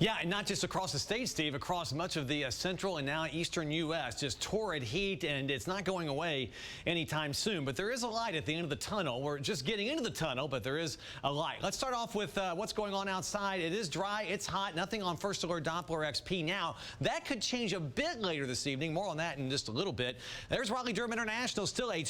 Yeah, and not just across the state, Steve, across much of the central and now eastern U.S. Just torrid heat, and it's not going away anytime soon. But there is a light at the end of the tunnel. We're just getting into the tunnel, but there is a light. Let's start off with what's going on outside. It is dry. It's hot. Nothing on First Alert Doppler XP now. That could change a bit later this evening. More on that in just a little bit. There's Raleigh-Durham International, still a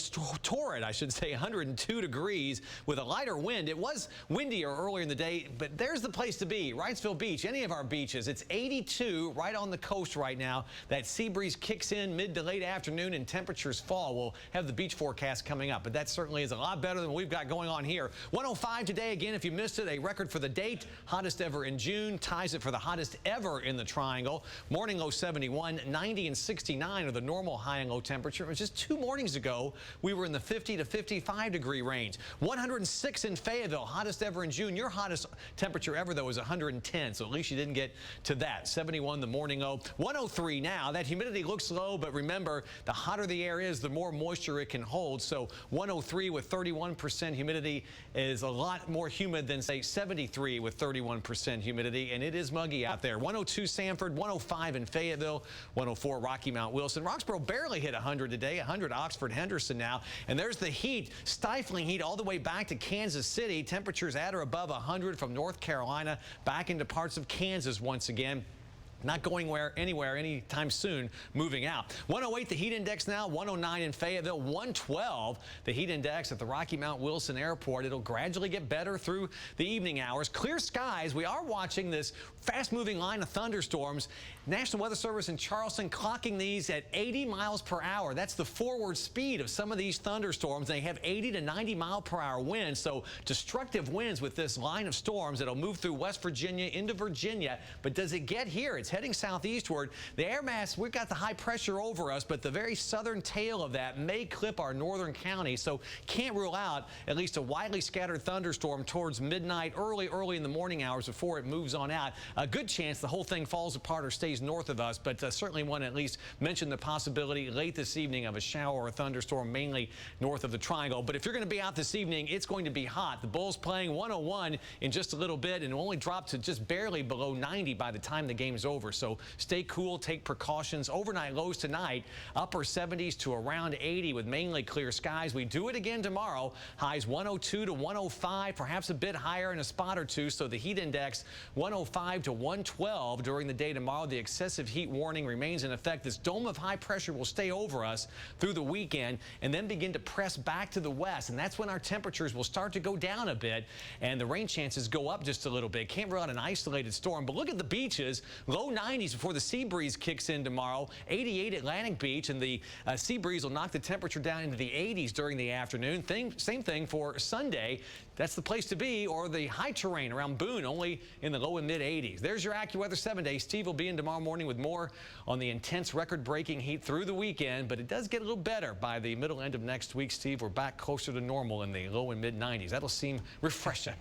torrid, I should say, 102 degrees with a lighter wind. It was windier earlier in the day, but there's the place to be. Wrightsville Beach, any of our beaches. It's 82 right on the coast right now. That sea breeze kicks in mid to late afternoon and temperatures fall. We'll have the beach forecast coming up, but that certainly is a lot better than what we've got going on here. 105 today. Again, if you missed it, a record for the date. Hottest ever in June. Ties it for the hottest ever in the Triangle. Morning low 71. 90 and 69 are the normal high and low temperature. It was just 2 mornings ago. We were in the 50 to 55 degree range. 106 in Fayetteville. Hottest ever in June. Your hottest temperature ever, though, is 110. So at least you didn't get to that. 71 the morning low. 103 now. That humidity looks low, but remember, the hotter the air is, the more moisture it can hold. So 103 with 31% humidity is a lot more humid than, say, 73 with 31% humidity, and it is muggy out there. 102 Sanford, 105 in Fayetteville, 104 Rocky Mount Wilson. Roxborough barely hit 100 today, 100 Oxford Henderson now. And there's the heat, stifling heat all the way back to Kansas City. Temperatures at or above 100 from North Carolina back into parts of Kansas once again. Not going anywhere anytime soon, moving out. 108 the heat index now, 109 in Fayetteville, 112 the heat index at the Rocky Mount Wilson Airport. It'll gradually get better through the evening hours. Clear skies. We are watching this fast-moving line of thunderstorms. National Weather Service in Charleston clocking these at 80 miles per hour. That's the forward speed of some of these thunderstorms. They have 80 to 90 mile per hour winds, so destructive winds with this line of storms that'll move through West Virginia into Virginia. But does it get here? It's heading southeastward. The air mass, we've got the high pressure over us, but the very southern tail of that may clip our northern counties, so can't rule out at least a widely scattered thunderstorm towards midnight, early in the morning hours before it moves on out. A good chance the whole thing falls apart or stays north of us, but certainly want to at least mention the possibility late this evening of a shower or thunderstorm, mainly north of the Triangle. But if you're going to be out this evening, it's going to be hot. The Bulls playing 101 in just a little bit, and will only drop to just barely below 90 by the time the game's over. So stay cool, take precautions. Overnight lows tonight, upper 70s to around 80 with mainly clear skies. We do it again tomorrow. Highs 102 to 105, perhaps a bit higher in a spot or two. So the heat index 105 to 112 during the day tomorrow. The excessive heat warning remains in effect. This dome of high pressure will stay over us through the weekend and then begin to press back to the west. And that's when our temperatures will start to go down a bit and the rain chances go up just a little bit. Can't rule out an isolated storm, but look at the beaches. Low 90s before the sea breeze kicks in tomorrow. 88 Atlantic Beach, and the sea breeze will knock the temperature down into the 80s during the afternoon. Same thing for Sunday. That's the place to be, or the high terrain around Boone, only in the low and mid 80s. There's your AccuWeather 7-day. Steve will be in tomorrow morning with more on the intense record-breaking heat through the weekend, but it does get a little better by the middle end of next week, Steve. We're back closer to normal in the low and mid 90s. That'll seem refreshing.